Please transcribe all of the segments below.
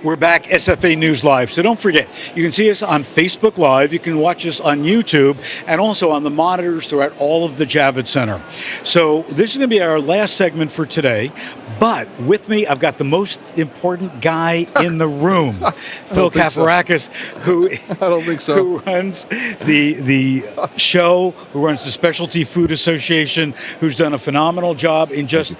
We're back, SFA News Live. So don't forget, you can see us on Facebook Live, you can watch us on YouTube, and also on the monitors throughout all of the Javits Center. So this is going to be our last segment for today, but with me, I've got the most important guy in the room, Phil Kafarakis, who I don't think so. Who runs the show, who runs the Specialty Food Association, who's done a phenomenal job in just,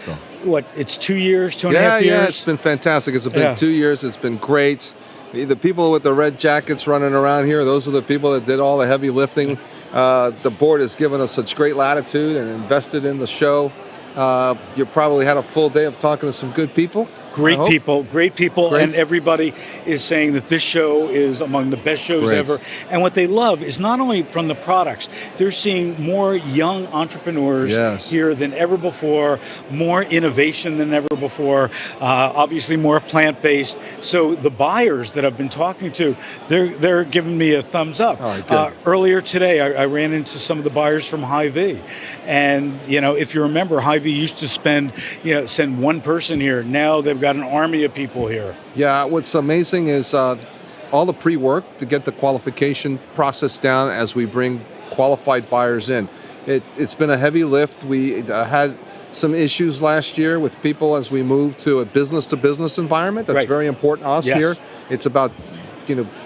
it's 2 years, two and a half years? Yeah, it's been fantastic. It's been 2 years. It's been great. The people with the red jackets running around here, those are the people that did all the heavy lifting. The board has given us such great latitude and invested in the show. You probably had a full day of talking to some good people. Great people, and everybody is saying that this show is among the best shows ever. And what they love is not only from the products, they're seeing more young entrepreneurs here than ever before, more innovation than ever before, obviously more plant-based. So the buyers that I've been talking to, they're giving me a thumbs up. Earlier today, I ran into some of the buyers from Hy-Vee. And, if you remember, Hy-Vee used to send one person here. Now they've got an army of people here. Yeah, what's amazing is all the pre-work to get the qualification process down as we bring qualified buyers in. It's been a heavy lift. We had some issues last year with people as we moved to a business-to-business environment. That's very important to us here. It's about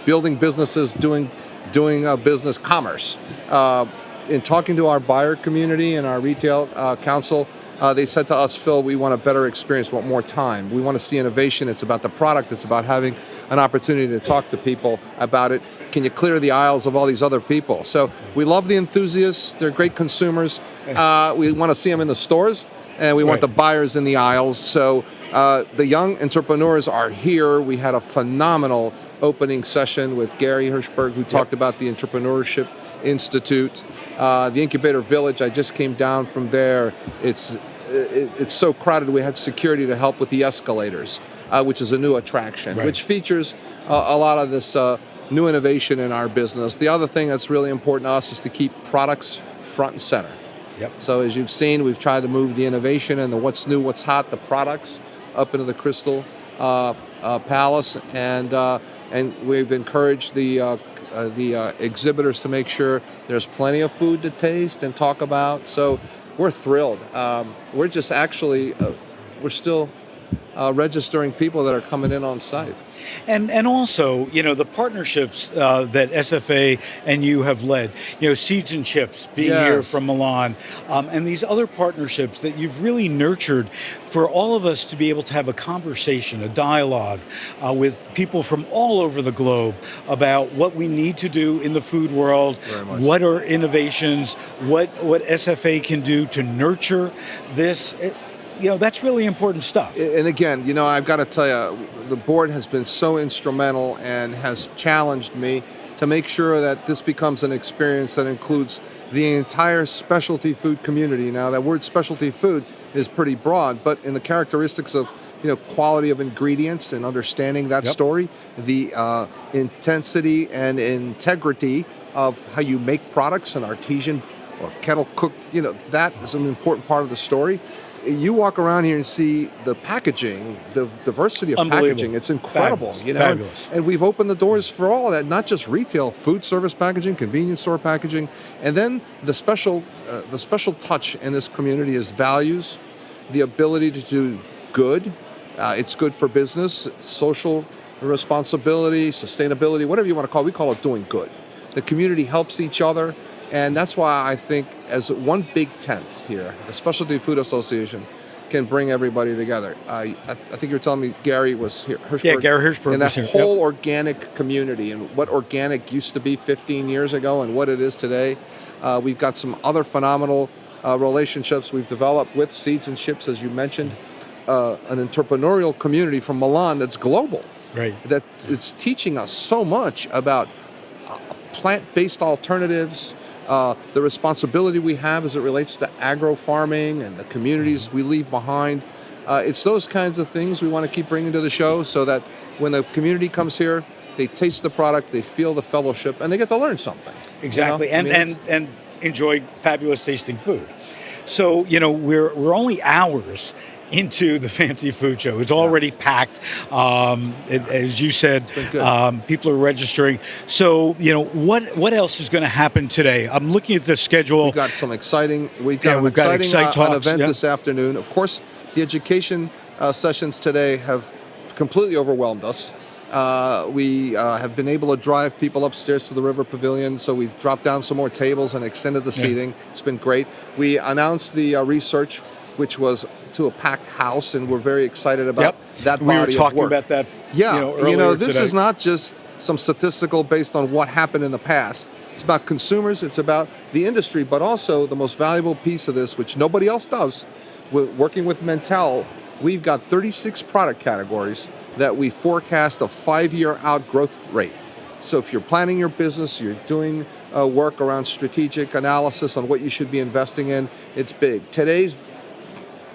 building businesses, doing business commerce. In talking to our buyer community and our retail council, they said to us, Phil, we want a better experience, want more time. We want to see innovation. It's about the product. It's about having an opportunity to talk to people about it. Can you clear the aisles of all these other people? So we love the enthusiasts. They're great consumers. We want to see them in the stores, and we want the buyers in the aisles. So the young entrepreneurs are here. We had a phenomenal opening session with Gary Hirschberg, who talked about the Entrepreneurship Institute. The Incubator Village, I just came down from there. It's so crowded, we had security to help with the escalators, which is a new attraction, which features a lot of this new innovation in our business. The other thing that's really important to us is to keep products front and center. So as you've seen, we've tried to move the innovation and the what's new, what's hot, the products up into the Crystal Palace, and we've encouraged the exhibitors to make sure there's plenty of food to taste and talk about. So we're thrilled. We're just actually, we're still registering people that are coming in on site. And also, the partnerships that SFA and you have led, Seeds and Chips being here from Milan, and these other partnerships that you've really nurtured for all of us to be able to have a conversation, a dialogue with people from all over the globe about what we need to do in the food world, what are innovations, what SFA can do to nurture this. That's really important stuff. And again, I've got to tell you, the board has been so instrumental and has challenged me to make sure that this becomes an experience that includes the entire specialty food community. Now, that word specialty food is pretty broad, but in the characteristics of quality of ingredients and understanding that story, the intensity and integrity of how you make products, and artisan or kettle cooked, that is an important part of the story. You walk around here and see the packaging, the diversity of packaging. It's incredible, Fabulous. And we've opened the doors for all of that, not just retail, food service packaging, convenience store packaging, and then the special touch in this community is values, the ability to do good. It's good for business, social responsibility, sustainability, whatever you want to call it. We call it doing good. The community helps each other. And that's why I think as one big tent here, the Specialty Food Association can bring everybody together. I think you're telling me Gary was here, Hirschberg. Yeah, Gary Hirschberg. And that whole organic community and what organic used to be 15 years ago and what it is today. We've got some other phenomenal relationships we've developed with Seeds and Chips, as you mentioned, an entrepreneurial community from Milan that's global. That it's teaching us so much about plant-based alternatives, the responsibility we have as it relates to agro-farming and the communities we leave behind. It's those kinds of things we want to keep bringing to the show so that when the community comes here, they taste the product, they feel the fellowship, and they get to learn something. Exactly, and enjoy fabulous tasting food. So, we're only hours into the fancy food show. It's already packed. As you said, it's been good. People are registering. So, what else is going to happen today? I'm looking at the schedule. We've got an exciting event this afternoon. Of course, the education sessions today have completely overwhelmed us. We have been able to drive people upstairs to the River Pavilion, so we've dropped down some more tables and extended the seating. It's been great. We announced the research, which was to a packed house, and we're very excited about that body of work. We were talking about that. Yeah, this today. is not just some statistical based on what happened in the past. It's about consumers. It's about the industry, but also the most valuable piece of this, which nobody else does. Working with Mentel, we've got 36 product categories that we forecast a 5-year out growth rate. So if you're planning your business, you're doing work around strategic analysis on what you should be investing in, it's big. Today's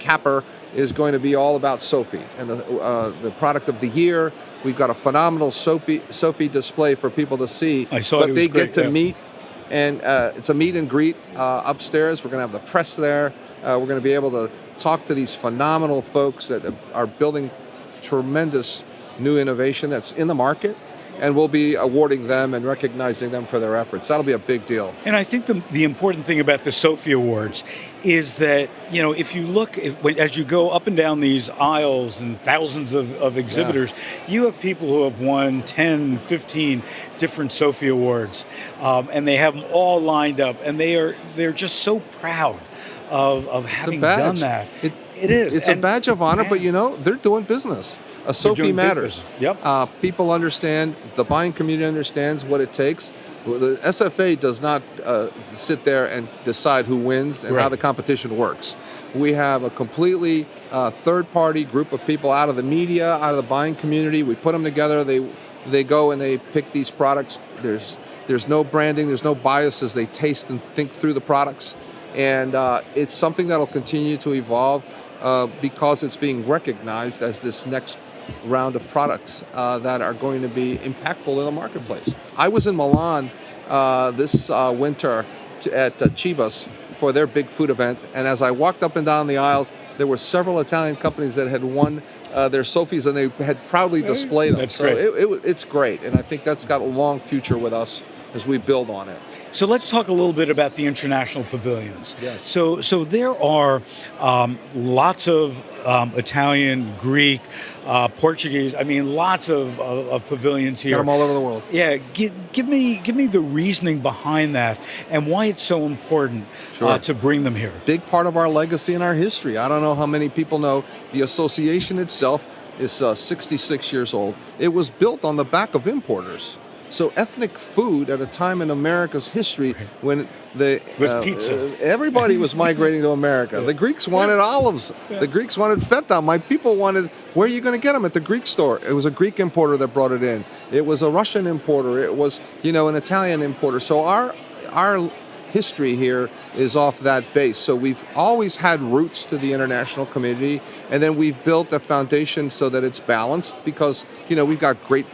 capper is going to be all about Sophie and the product of the year. We've got a phenomenal Sophie display for people to see. I saw it. But they get to meet, and it's a meet and greet upstairs. We're going to have the press there. We're going to be able to talk to these phenomenal folks that are building tremendous new innovation that's in the market, and we'll be awarding them and recognizing them for their efforts. That'll be a big deal. And I think the important thing about the Sophie Awards is that, if you look, as you go up and down these aisles and thousands of exhibitors, you have people who have won 10, 15 different Sophie Awards, and they have them all lined up, and they're just so proud of having done that. It is. It's a badge of honor, but they're doing business. A Sophie matters. Yep. People understand, the buying community understands what it takes. The SFA does not sit there and decide who wins and how the competition works. We have a completely third-party group of people out of the media, out of the buying community. We put them together. They go and they pick these products. There's no branding. There's no biases. They taste and think through the products. And it's something that'll continue to evolve because it's being recognized as this next round of products that are going to be impactful in the marketplace. I was in Milan this winter at Chivas for their big food event, and as I walked up and down the aisles, there were several Italian companies that had won their Sophies, and they had proudly displayed them. That's so great. It's great, and I think that's got a long future with us as we build on it. So let's talk a little bit about the international pavilions. Yes. So there are lots of Italian, Greek, Portuguese. I mean, lots of pavilions here. Got them all over the world. Yeah. Give me the reasoning behind that and why it's so important to bring them here. Big part of our legacy and our history. I don't know how many people know the association itself is 66 years old. It was built on the back of importers. So ethnic food at a time in America's history when pizza. Everybody was migrating to America. The Greeks wanted olives. The Greeks wanted feta. My people wanted, where are you going to get them? At the Greek store. It was a Greek importer that brought it in. It was a Russian importer. It was, an Italian importer. So our history here is off that base. So we've always had roots to the international community, and then we've built a foundation so that it's balanced because, we've got great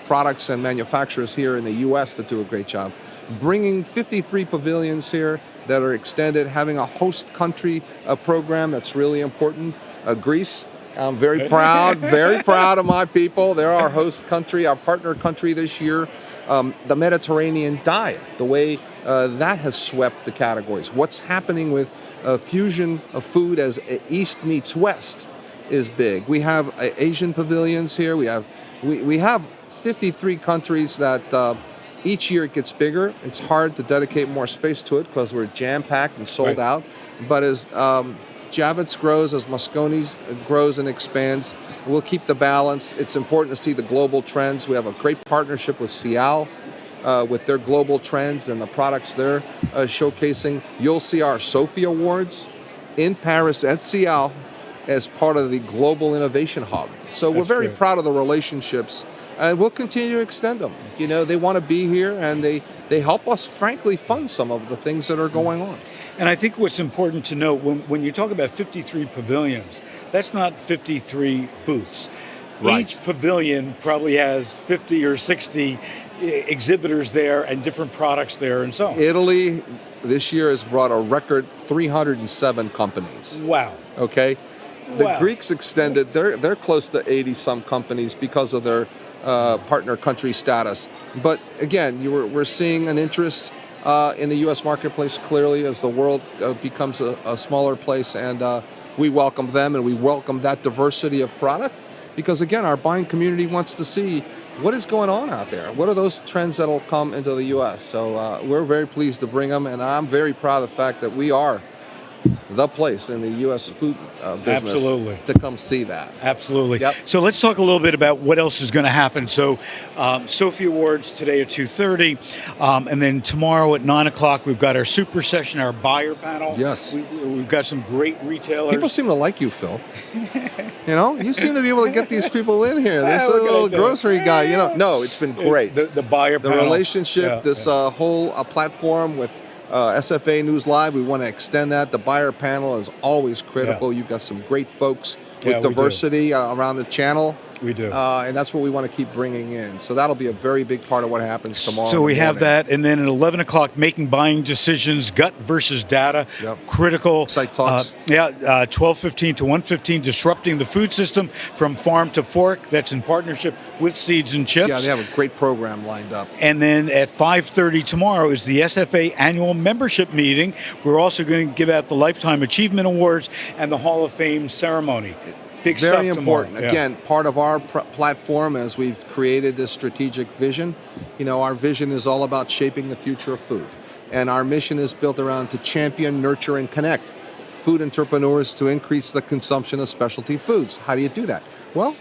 products and manufacturers here in the U.S. that do a great job. Bringing 53 pavilions here that are extended, having a host country program that's really important. Greece, I'm very proud of my people. They're our host country, our partner country this year. The Mediterranean diet, the way that has swept the categories. What's happening with fusion of food as East meets West is big. We have Asian pavilions here. We have 53 countries that each year it gets bigger. It's hard to dedicate more space to it because we're jam-packed and sold out. But as Javits grows, as Mosconi's grows and expands, we'll keep the balance. It's important to see the global trends. We have a great partnership with Cial with their global trends and the products they're showcasing. You'll see our Sophie Awards in Paris at Cial as part of the Global Innovation Hub. So we're very proud of the relationships, and we'll continue to extend them. They want to be here, and they help us, frankly, fund some of the things that are going on. And I think what's important to note, when you talk about 53 pavilions, that's not 53 booths. Right. Each pavilion probably has 50 or 60 exhibitors there and different products there and so on. Italy this year has brought a record 307 companies. Wow. Okay. The Greeks extended. They're close to 80 some companies because of their partner country status. But again, we're seeing an interest in the U.S. marketplace clearly as the world becomes a smaller place, and we welcome them and we welcome that diversity of product because again, our buying community wants to see what is going on out there. What are those trends that'll come into the U.S.? So we're very pleased to bring them, and I'm very proud of the fact that we are the place in the U.S. food business Absolutely. to come see that. Absolutely. Yep. So let's talk a little bit about what else is going to happen. So Sophie Awards today at 2:30, and then tomorrow at 9 o'clock we've got our super session, our buyer panel. Yes. We've got some great retailers. People seem to like you, Phil. You seem to be able to get these people in here. This little grocery guy, No, it's been great. The buyer panel. The relationship, this whole platform with SFA News Live, we want to extend that. The buyer panel is always critical. You've got some great folks with diversity around the channel. We do. And that's what we want to keep bringing in. So that'll be a very big part of what happens tomorrow. So we have that, and then at 11 o'clock, making buying decisions, gut versus data, critical. Site talks. 12:15 to 1:15, disrupting the food system from farm to fork. That's in partnership with Seeds and Chips. Yeah, they have a great program lined up. And then at 5:30 tomorrow is the SFA annual membership meeting. We're also going to give out the Lifetime Achievement Awards and the Hall of Fame ceremony. Big stuff Very important. Tomorrow. Again, part of our platform as we've created this strategic vision, our vision is all about shaping the future of food. And our mission is built around to champion, nurture, and connect food entrepreneurs to increase the consumption of specialty foods. How do you do that? Well,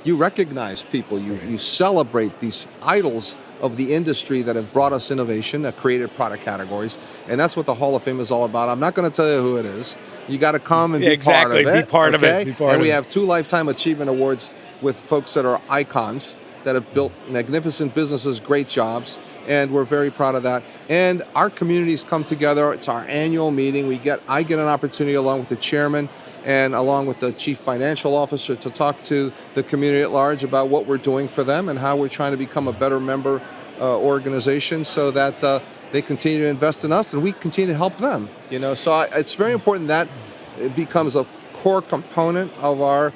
you recognize people. You celebrate these idols of the industry that have brought us innovation, that created product categories. And that's what the Hall of Fame is all about. I'm not going to tell you who it is. You got to come and be part of it. Be part of it. And we have 2 Lifetime Achievement Awards with folks that are icons that have built magnificent businesses, great jobs, and we're very proud of that. And our communities come together. It's our annual meeting. I get an opportunity along with the chairman and along with the chief financial officer to talk to the community at large about what we're doing for them and how we're trying to become a better member organization so that they continue to invest in us and we continue to help them. So it's very important that it becomes a core component of our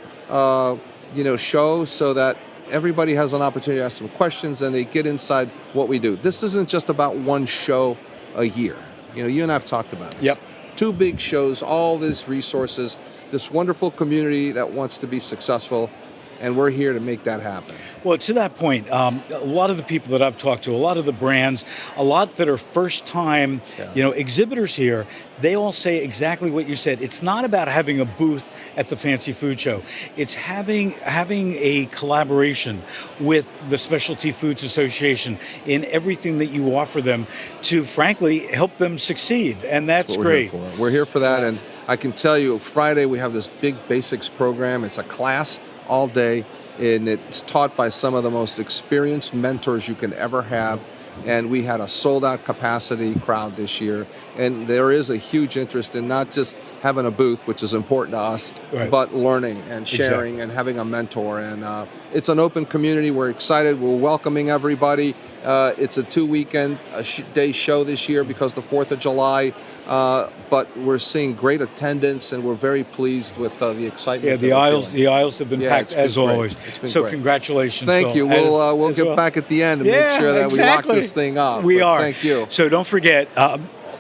show so that everybody has an opportunity to ask some questions and they get inside what we do. This isn't just about one show a year. You and I have talked about this. Yep. 2 big shows, all these resources, this wonderful community that wants to be successful, and we're here to make that happen. Well, to that point, a lot of the people that I've talked to, a lot of the brands, a lot that are first-time, exhibitors here, they all say exactly what you said. It's not about having a booth at the Fancy Food Show. It's having a collaboration with the Specialty Foods Association in everything that you offer them to, frankly, help them succeed, and that's great. We're here for that, and I can tell you, Friday we have this big basics program. It's a class all day, and it's taught by some of the most experienced mentors you can ever have. And we had a sold-out capacity crowd this year, and there is a huge interest in not just having a booth, which is important to us, but learning and sharing and having a mentor. And it's an open community. We're excited. We're welcoming everybody. It's a 2-weekend day show this year because the 4th of July. But we're seeing great attendance, and we're very pleased with the excitement. Yeah, the aisles have been packed as always. So congratulations. Thank you. We'll get back at the end and make sure that we lock this thing up. We are. Thank you. So don't forget.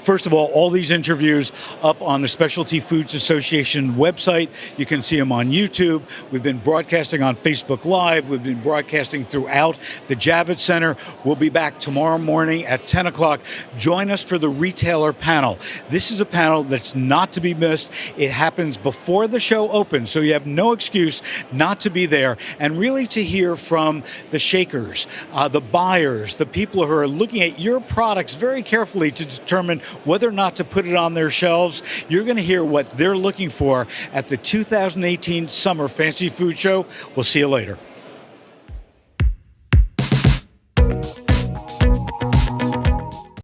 First of all these interviews up on the Specialty Foods Association website. You can see them on YouTube. We've been broadcasting on Facebook Live. We've been broadcasting throughout the Javits Center. We'll be back tomorrow morning at 10 o'clock. Join us for the retailer panel. This is a panel that's not to be missed. It happens before the show opens, so you have no excuse not to be there and really to hear from the shakers, the buyers, the people who are looking at your products very carefully to determine whether or not to put it on their shelves. You're going to hear what they're looking for at the 2018 Summer Fancy Food Show. We'll see you later.